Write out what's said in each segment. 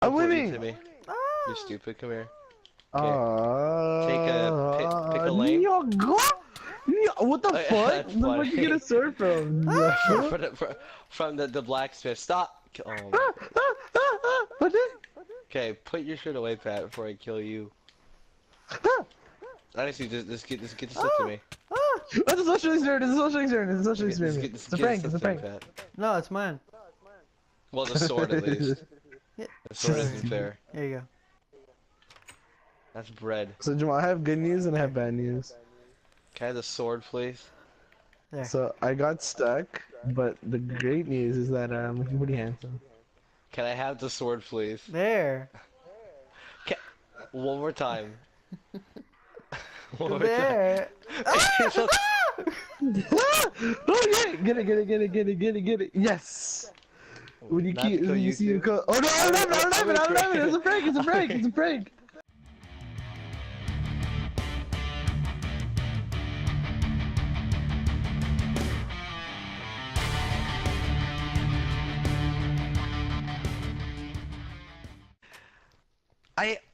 I'm Report you winning! to me. You stupid. Come here. Okay. Pick a lane. Yo, go! What the fuck? That's The fuck you get a funny. sword from? From the blacksmith. Stop. Oh my. What the? Okay, put your shit away, Pat, before I kill you. Honestly, just get this stuff to me. That's a social experiment. It's a social experiment. It's a social Just experiment. get It's a prank. It's stuff a to me, prank. Pat. No, it's mine. Well, the sword at least. Yeah. The sword isn't fair. There you go. That's bread. So Jamal, I have good news and I have bad news. Can I have the sword, please? There. So I got stuck, but the great news is that I'm pretty handsome. Can I have the sword, please? There. One more time. One more time. There. So- Oh yeah! Get it! Yes. When you Not keep, to kill when you you see too. the code. Oh no! I'm laughing! It's a prank! It's a prank! It's a prank!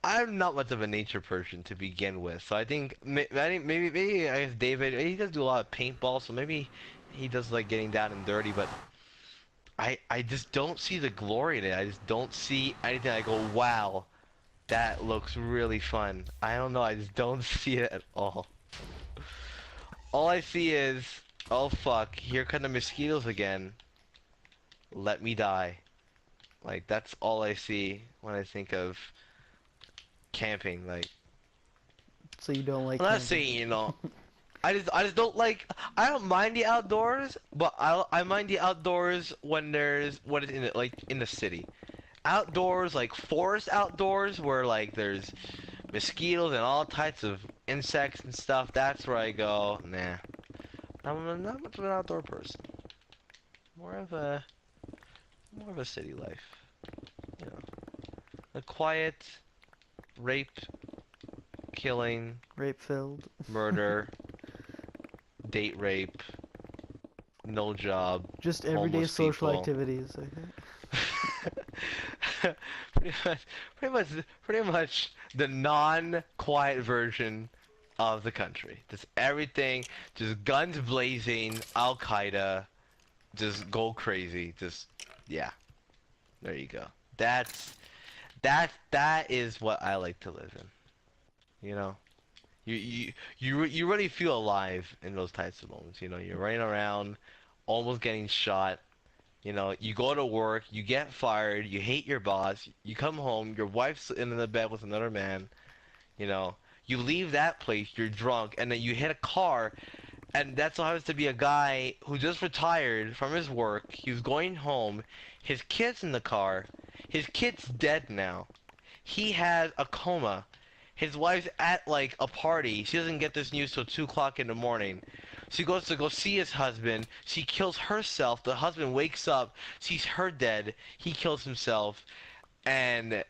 I'm not much of a nature person to begin with, so I think maybe I guess David, he does do a lot of paintball, so maybe he does like getting down and dirty, but I just don't see the glory in it. I just don't see anything. I go, wow, that looks really fun. I don't know. I just don't see it at all. All I see is, oh fuck, here come the mosquitoes again. Let me die. Like that's all I see when I think of camping. Like So you don't like I'm not camping. saying, I just don't like. I don't mind the outdoors, but I mind the outdoors when it's in the, like in the city. Outdoors, like forest outdoors, where like there's mosquitoes and all types of insects and stuff. That's where I go. Nah, I'm not much of an outdoor person. More of a city life. You know, a quiet, rape, killing, Rape filled. murder. Date rape, no job, Just everyday homeless social people. activities, I think. pretty much the non-quiet version of the country. Just everything, just guns blazing, Al Qaeda, just go crazy. Just yeah, there you go. That is what I like to live in. You know. You really feel alive in those types of moments. You know, you're running around, almost getting shot. You know, you go to work, you get fired, you hate your boss, you come home, your wife's in the bed with another man. You know, you leave that place, you're drunk, and then you hit a car, and that's what happens to be a guy who just retired from his work. He was going home, his kid's in the car, his kid's dead now. He has a coma. His wife's at like a party. She doesn't get this news till 2 o'clock in the morning. She goes to go see his husband. She kills herself. The husband wakes up, sees her dead. He kills himself. And,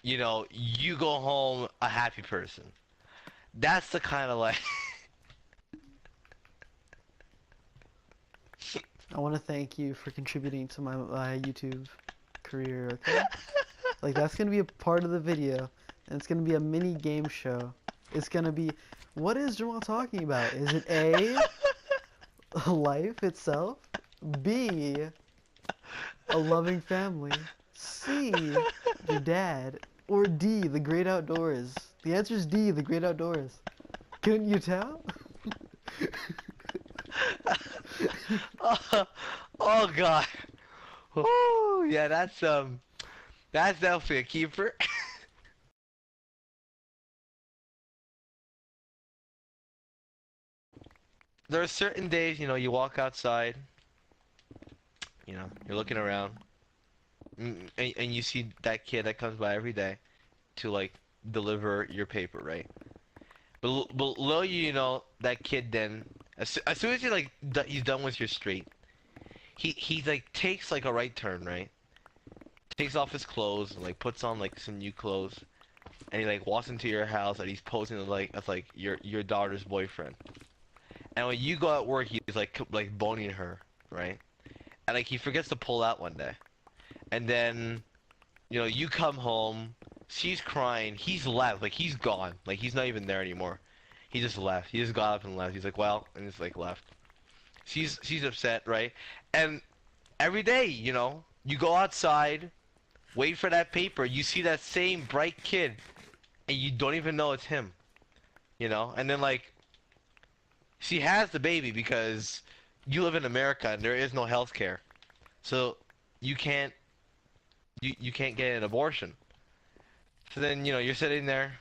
you know, you go home a happy person. That's the kind of like... I want to thank you for contributing to my YouTube career, okay? Like, that's going to be a part of the video. And it's going to be a mini game show. It's going to be, what is Jamal talking about? Is it A, life itself? B, a loving family? C, your dad? Or D, the great outdoors? The answer is D, the great outdoors. Couldn't you tell? oh God. Oh yeah, that's definitely a keeper. There are certain days, you know, you walk outside, you know, you're looking around, and you see that kid that comes by every day to like deliver your paper, right? But below you, you know, that kid then, as soon as you like he's done with your street, he like takes like a right turn, right? Takes off his clothes and like puts on like some new clothes, and he like walks into your house and he's posing like as like your daughter's boyfriend. And when you go at work, he's like boning her, right? And like he forgets to pull out one day, and then you know, you come home, she's crying, he's left, like he's gone, like he's not even there anymore. He just left. He just got up and left. He's like, well, and he's like left. She's upset, right? And every day, you know, you go outside, wait for that paper, you see that same bright kid, and you don't even know it's him, you know? And then like, she has the baby because you live in America and there is no health care. So you can't you can't get an abortion. So then, you know, you're sitting there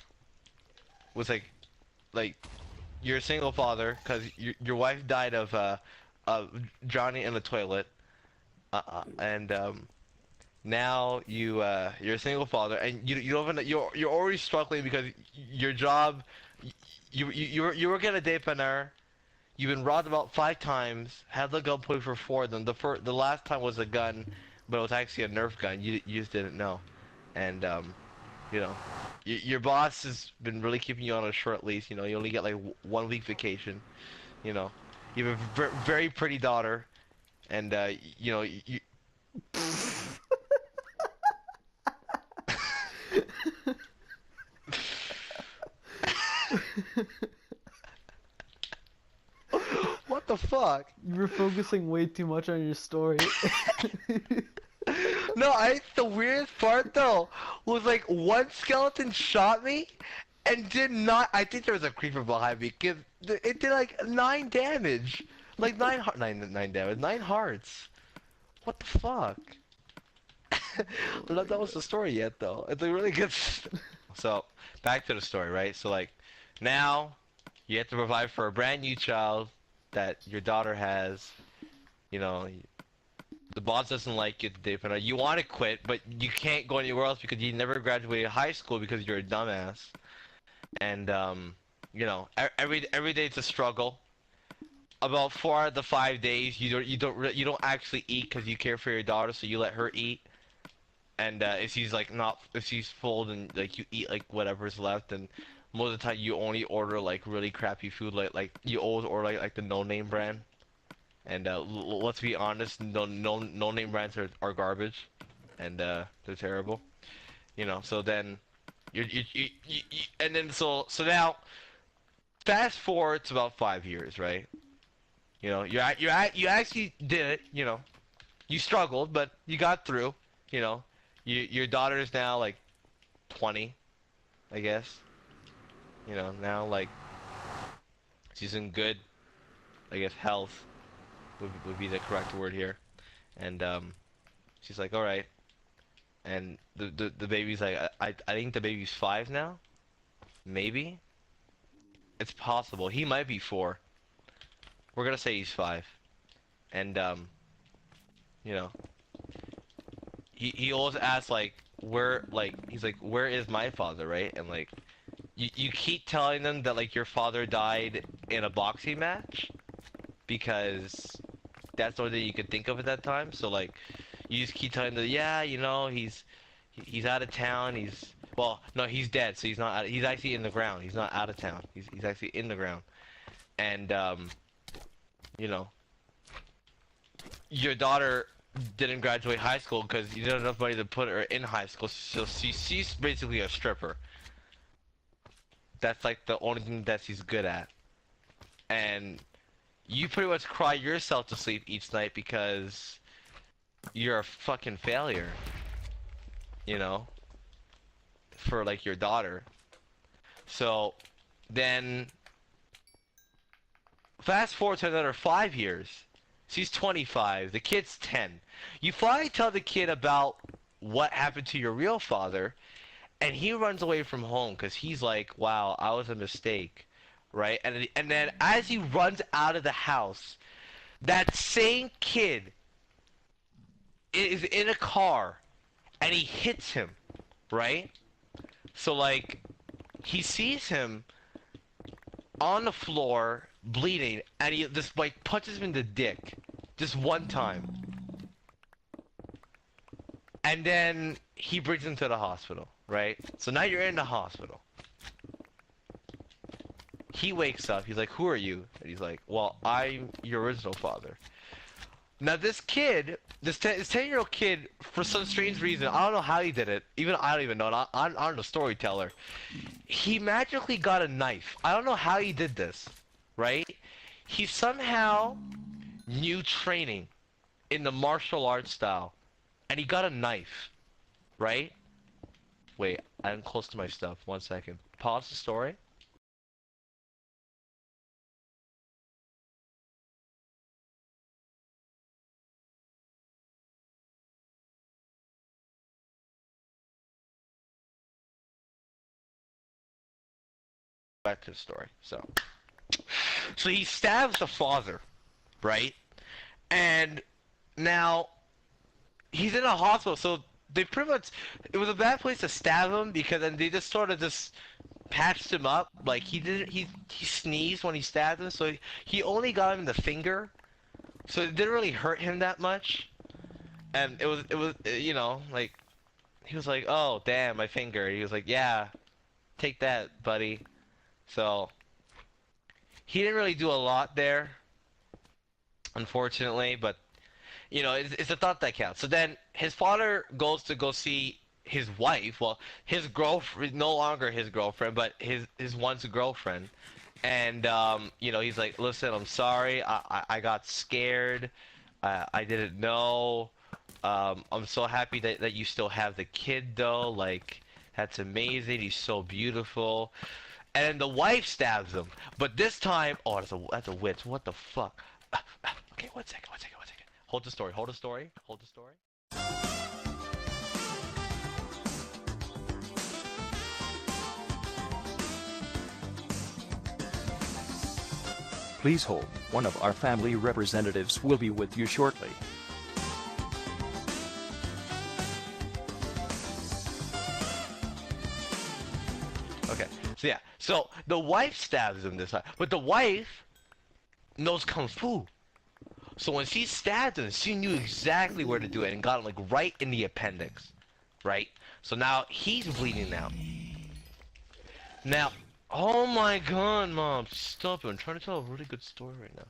with like you're a single father because your wife died of drowning in the toilet, and now you're a single father and you don't even you're already struggling because your job you work at a dépanneur. You've been robbed about 5 times. Had the gun pulled for 4 of them. The last time was a gun, but it was actually a Nerf gun. You just didn't know, and you know, your boss has been really keeping you on a short leash. You know, you only get like 1 week vacation. You know, you have a very pretty daughter, and you know you. What the fuck? You were focusing way too much on your story. No, the weirdest part though was like one skeleton shot me and did not. I think there was a creeper behind me because it did like 9 damage, like nine damage, 9 hearts. What the fuck? That was the story yet though. It's a really good. So back to the story, right? So like now you have to provide for a brand new child that your daughter has. You know, the boss doesn't like you at the day, you want to quit, but you can't go anywhere else because you never graduated high school because you're a dumbass. And you know, every day it's a struggle. About 4 out of the 5 days, you don't actually eat because you care for your daughter, so you let her eat. And if she's like not, if she's full, then like you eat like whatever's left. And most of the time, you only order like really crappy food, like you always order like the no-name brand. And let's be honest, no name brands are garbage, and they're terrible. You know, so then and then so now fast forward to about 5 years, right? You know, you actually did it. You know, you struggled, but you got through. You know, your daughter is now like 20, I guess. You know, now like she's in good, I guess, health would be the correct word here. And she's like, all right. And the baby's like, I think the baby's 5 now. Maybe. It's possible. He might be 4. We're gonna say he's 5. And you know, he always asks like, where, like, he's like, where is my father, right? And like, you keep telling them that like your father died in a boxing match because that's the only thing you could think of at that time. So like, you just keep telling them, yeah, you know, he's out of town. Well, no, he's dead. So he's not. He's actually in the ground. He's not out of town. He's actually in the ground. And you know, your daughter didn't graduate high school because you didn't have enough money to put her in high school. So she's basically a stripper. That's like the only thing that she's good at. And you pretty much cry yourself to sleep each night because you're a fucking failure, you know, for like your daughter. So then fast forward to another 5 years. She's 25, the kid's 10. You finally tell the kid about what happened to your real father, and he runs away from home because he's like, wow, I was a mistake. Right? And then as he runs out of the house, that same kid is in a car and he hits him, right? So like he sees him on the floor bleeding and he just like punches him in the dick just one time. And then he brings him to the hospital, right? So now you're in the hospital. He wakes up, he's like, who are you? And he's like, well, I'm your original father. Now this kid, this 10-year-old kid, for some strange reason, I don't know how he did it. Even I don't even know. I'm the storyteller. He magically got a knife. I don't know how he did this, right? He somehow knew training in the martial arts style, and he got a knife, right? Wait, I'm close to my stuff. 1 second. Pause the story. Back to the story. So he stabs the father, right? And now he's in a hospital, so they pretty much, it was a bad place to stab him because then they just sort of just patched him up. Like he sneezed when he stabbed him, so he only got him in the finger, so it didn't really hurt him that much. And it was you know, like he was like, oh damn, my finger. He was like, yeah, take that, buddy. So he didn't really do a lot there, unfortunately, but you know, it's the thought that counts. So then his father goes to go see his wife. Well, his girlfriend, no longer his girlfriend, but his once girlfriend. And you know, he's like, listen, I'm sorry. I got scared. I didn't know. I'm so happy that you still have the kid though. Like, that's amazing. He's so beautiful. And then the wife stabs him. But this time, oh, that's a witch. What the fuck? Okay, 1 second. Hold the story. Please hold. One of our family representatives will be with you shortly. Okay, so yeah. So the wife stabs him this time. But the wife knows Kung Fu. So when she stabbed him, she knew exactly where to do it and got him like right in the appendix. Right? So now he's bleeding out. Now, oh my god, Mom, stop it. I'm trying to tell a really good story right now.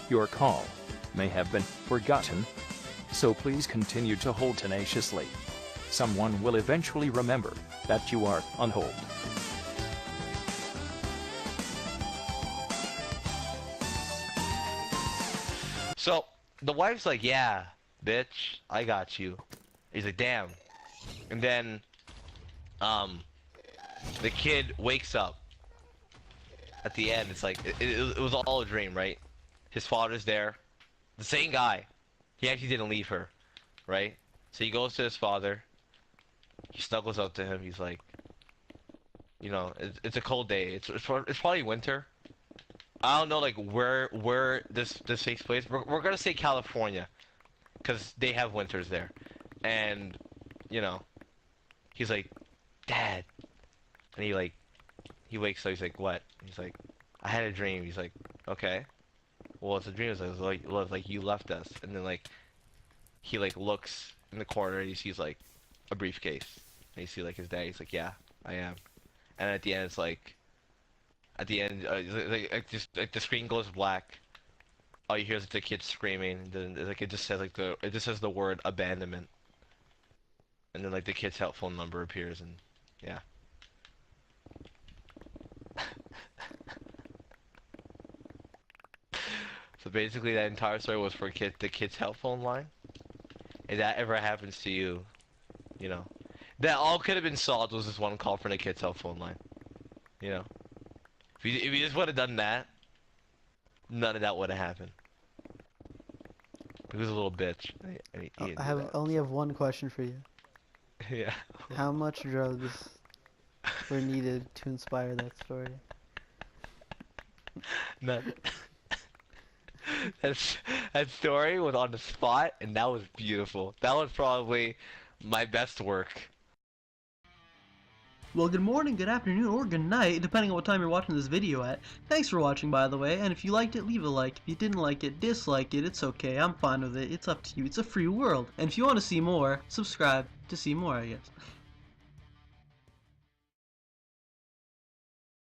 Your call may have been forgotten, so please continue to hold tenaciously. Someone will eventually remember that you are on hold. So the wife's like, yeah, bitch, I got you. He's like, damn. And then, the kid wakes up. At the end, it's like, it was all a dream, right? His father's there. The same guy. He actually didn't leave her, right? So he goes to his father. He snuggles up to him. He's like, you know, it's a cold day. It's probably winter. I don't know like where this takes place. We're gonna say California, cause they have winters there, and you know, he's like, Dad, and he wakes up. He's like, what? He's like, I had a dream. He's like, okay, well it's a dream. It's like, well, it's like you left us, and then like he like looks in the corner and he sees like a briefcase, and you see like his dad. He's like, yeah, I am, and at the end it's like. At the end, just like the screen goes black. All you hear is the kid screaming. And then like it just says the word abandonment. And then like the kid's cell phone number appears, and yeah. So basically, that entire story was for the kid's cell phone line. If that ever happens to you, you know, that all could have been solved was this one call from the kid's cell phone line. You know. If you just would have done that, none of that would have happened. He was a little bitch. Only have one question for you. Yeah. How much drugs were needed to inspire that story? None. That story was on the spot, and that was beautiful. That was probably my best work. Well, good morning, good afternoon, or good night, depending on what time you're watching this video at. Thanks for watching, by the way, and if you liked it, leave a like. If you didn't like it, dislike it, it's okay, I'm fine with it, it's up to you, it's a free world. And if you want to see more, subscribe to see more, I guess.